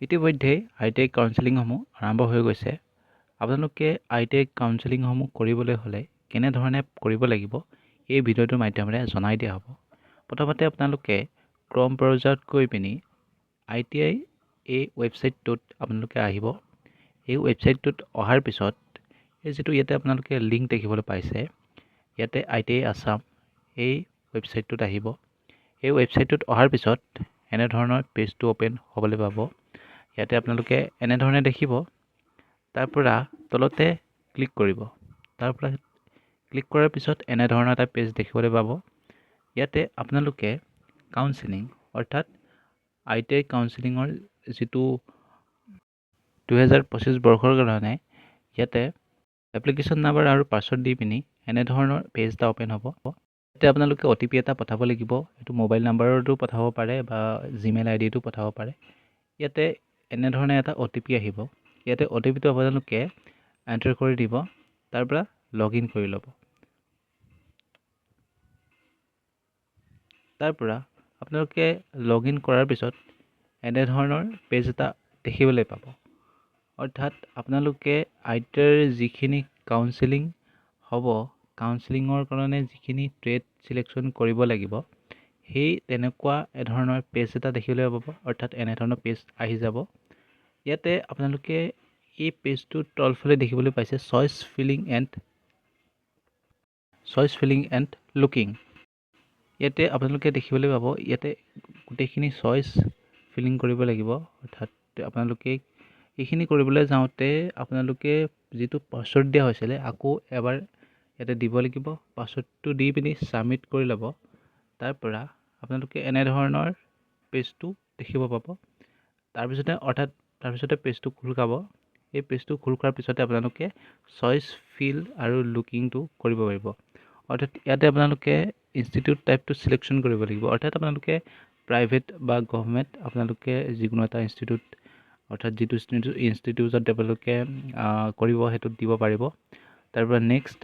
ইতিমধ্যে ITI কাউন্সেলিংসমূহ আৰম্ভ হৈ গৈছে। আপোনালোকে ITI কাউন্সেলিংসমূহ কৰিবলৈ হ'লে কেনেধৰণে কৰিব লাগিব এই ভিডিঅ'টোৰ মাধ্যমেৰে জনাই দিয়া হ'ব। প্ৰথমতে আপোনালোকে ক্ৰম ব্ৰাউজাৰত গৈ পিনি ITI এই ৱেবছাইটটোত আপোনালোকে আহিব। এই ৱেবছাইটটোত অহাৰ পিছত এই যিটো ইয়াতে আপোনালোকে লিংক দেখিবলৈ পাইছে, ইয়াতে ITI আছাম এই ৱেবছাইটটোত আহিব। এই ৱেবছাইটটোত অহাৰ পিছত এনেধৰণৰ পেজটো অ'পেন হ'বলৈ পাব। ইয়াতে আপোনালোকে এনেধৰণে দেখিব। তাৰ পৰা তলতে ক্লিক কৰিব। তাৰ পৰা ক্লিক কৰাৰ পিছত এনেধৰণৰ এটা পেজ দেখিবলৈ পাব। ইয়াতে আপোনালোকে কাউন্সেলিং অৰ্থাৎ ITI কাউন্সেলিঙৰ যিটো 2025 বৰ্ষৰ কাৰণে ইয়াতে এপ্লিকেশ্যন নাম্বাৰ আৰু পাছৱৰ্ড দি পিনি এনেধৰণৰ পেজ এটা অ'পেন হ'ব। ইয়াতে আপোনালোকে OTP এটা পঠাব লাগিব। এইটো মোবাইল নাম্বাৰতো পঠাব পাৰে বা জিমেইল আইডিটো পঠাব পাৰে। ইয়াতে এনেধৰণে এটা OTP আহিব। ইয়াতে OTPটো আপোনালোকে এণ্টাৰ কৰি দিব। তাৰ পৰা লগ ইন কৰি ল'ব। তাৰ পৰা আপোনালোকে লগ ইন কৰাৰ পিছত এনেধৰণৰ পেজ এটা দেখিবলৈ পাব। অৰ্থাৎ আপোনালোকে ITIৰ যিখিনি কাউন্সেলিং হ'ব, কাউন্সেলিঙৰ কাৰণে যিখিনি ট্ৰেড চিলেকশ্যন কৰিব লাগিব, সেই তেনেকুৱা ধৰণৰ পেজ এটা দেখিবলৈ পাব। অৰ্থাৎ এনেধৰণৰ পেজ আহি যাব। ইয়াতে আপোনালোকে এই পেজটোৰ তলফালে দেখিবলৈ পাইছে চইচ ফিলিং এণ্ড লুকিং। ইয়াতে আপোনালোকে দেখিবলৈ পাব ইয়াতে গোটেইখিনি চইচ ফিলিং কৰিব লাগিব। অৰ্থাৎ আপোনালোকে এইখিনি কৰিবলৈ যাওঁতে আপোনালোকে যিটো পাছৱৰ্ড দিয়া হৈছিলে আকৌ এবাৰ ইয়াতে দিব লাগিব। পাছৱৰ্ডটো দি পিনি ছাবমিট কৰি ল'ব। তাৰ পৰা আপোনালোকে এনেধৰণৰ পেজটো দেখিব পাব। তাৰপিছতে পেজটো খোল খাব। এই পেজটো খোল খোৱাৰ পিছতে আপোনালোকে চইচ ফিল আৰু লুকিংটো কৰিব পাৰিব। অৰ্থাৎ ইয়াতে আপোনালোকে ইনষ্টিটিউট টাইপটো চিলেকশ্যন কৰিব লাগিব। অৰ্থাৎ আপোনালোকে প্ৰাইভেট বা গভৰ্ণমেণ্ট আপোনালোকে যিকোনো এটা ইনষ্টিটিউট অৰ্থাৎ যিটো ইনষ্টিটিউটত আপোনালোকে কৰিব সেইটোত দিব পাৰিব। তাৰপৰা নেক্সট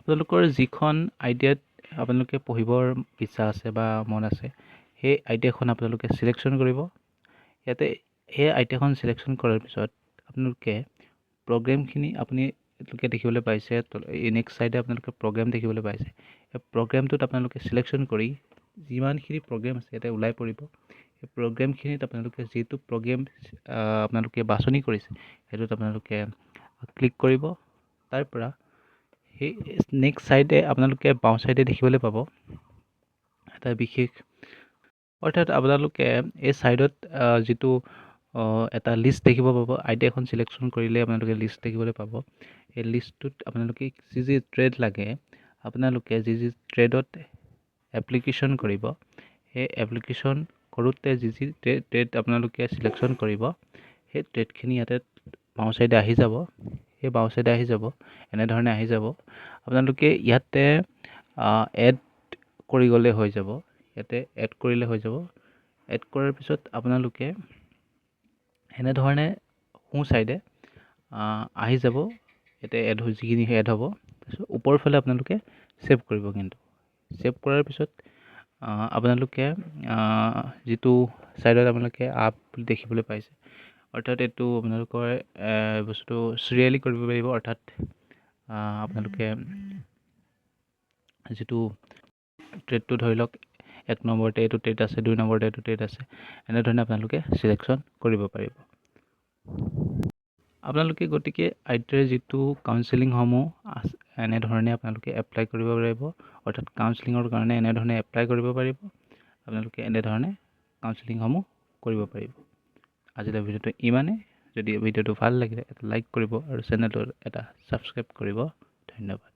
আপোনালোকৰ যিখন ITIত আপোনালোকে পঢ়িবৰ ইচ্ছা আছে বা মন আছে, সেই ITIখন আপোনালোকে চিলেকশ্যন কৰিব। ইয়াতে সেই ITIখন চিলেকশ্যন কৰাৰ পিছত আপোনালোকে প্ৰগ্ৰেমখিনি আপোনালোকে দেখিবলৈ পাইছে। নেক্সট চাইডে আপোনালোকে প্ৰগ্ৰেম দেখিবলৈ পাইছে। এই প্ৰগ্ৰেমটোত আপোনালোকে চিলেকশ্যন কৰি যিমানখিনি প্ৰগ্ৰেম আছে ইয়াতে ওলাই পৰিব। এই প্ৰগ্ৰেমখিনিত আপোনালোকে যিটো প্ৰগ্ৰেম আপোনালোকে বাছনি কৰিছে সেইটোত আপোনালোকে ক্লিক কৰিব। তাৰ পৰা সেই নেক্সট চাইডে আপোনালোকে বাওঁ চাইডে দেখিবলৈ পাব এটা বিশেষ, অৰ্থাৎ আপোনালোকে এই চাইডত যিটো এটা লিষ্ট দেখিব পাব। ITIখন চিলেকশ্যন কৰিলে আপোনালোকে লিষ্ট দেখিবলৈ পাব। এই লিষ্টটোত আপোনালোকে যি ট্ৰেড লাগে, আপোনালোকে যি ট্ৰেডত এপ্লিকেশ্যন কৰিব, সেই এপ্লিকেশ্যন কৰোঁতে যি ট্ৰেড আপোনালোকে চিলেকশ্যন কৰিব, সেই ট্ৰেডখিনি ইয়াতে বাওঁ চাইডে আহি যাব। সেই বাওঁ চাইডে আহি যাব, এনেধৰণে আহি যাব। আপোনালোকে ইয়াতে এড কৰি গ'লে হৈ যাব। ইয়াতে এড কৰিলে হৈ যাব। এড কৰাৰ পিছত আপোনালোকে এনেধৰণে সোঁ চাইডে আহি যাব। ইয়াতে যিখিনি এড হ'ব, তাৰপিছত ওপৰৰ ফালে আপোনালোকে ছেভ কৰিব। কিন্তু ছেভ কৰাৰ পিছত আপোনালোকে যিটো চাইডত আপোনালোকে আপ দেখিবলৈ পাইছে, অৰ্থাৎ এইটো আপোনালোকৰ বস্তুটো চিৰিয়েলি কৰিব পাৰিব। অৰ্থাৎ আপোনালোকে যিটো ট্ৰেডটো ধৰি লওক 1 নম্বৰতে এইটো ট্ৰেড আছে, 2 নম্বৰতে এইটো ট্ৰেড আছে, এনেধৰণে আপোনালোকে চিলেকশ্যন কৰিব পাৰিব। আপোনালোকে গতিকে ITIৰ যিটো কাউন্সেলিংসমূহ এনেধৰণে আপোনালোকে এপ্লাই কৰিব পাৰিব। অৰ্থাৎ কাউন্সেলিঙৰ কাৰণে এনেধৰণে এপ্লাই কৰিব পাৰিব। আপোনালোকে এনেধৰণে কাউন্সেলিংসমূহ কৰিব পাৰিব। আজিলৈ ভিডিঅ'টো ইমানেই। যদি ভিডিঅ'টো ভাল লাগিলে এটা লাইক কৰিব আৰু চেনেলটো এটা ছাবস্ক্ৰাইব কৰিব। ধন্যবাদ।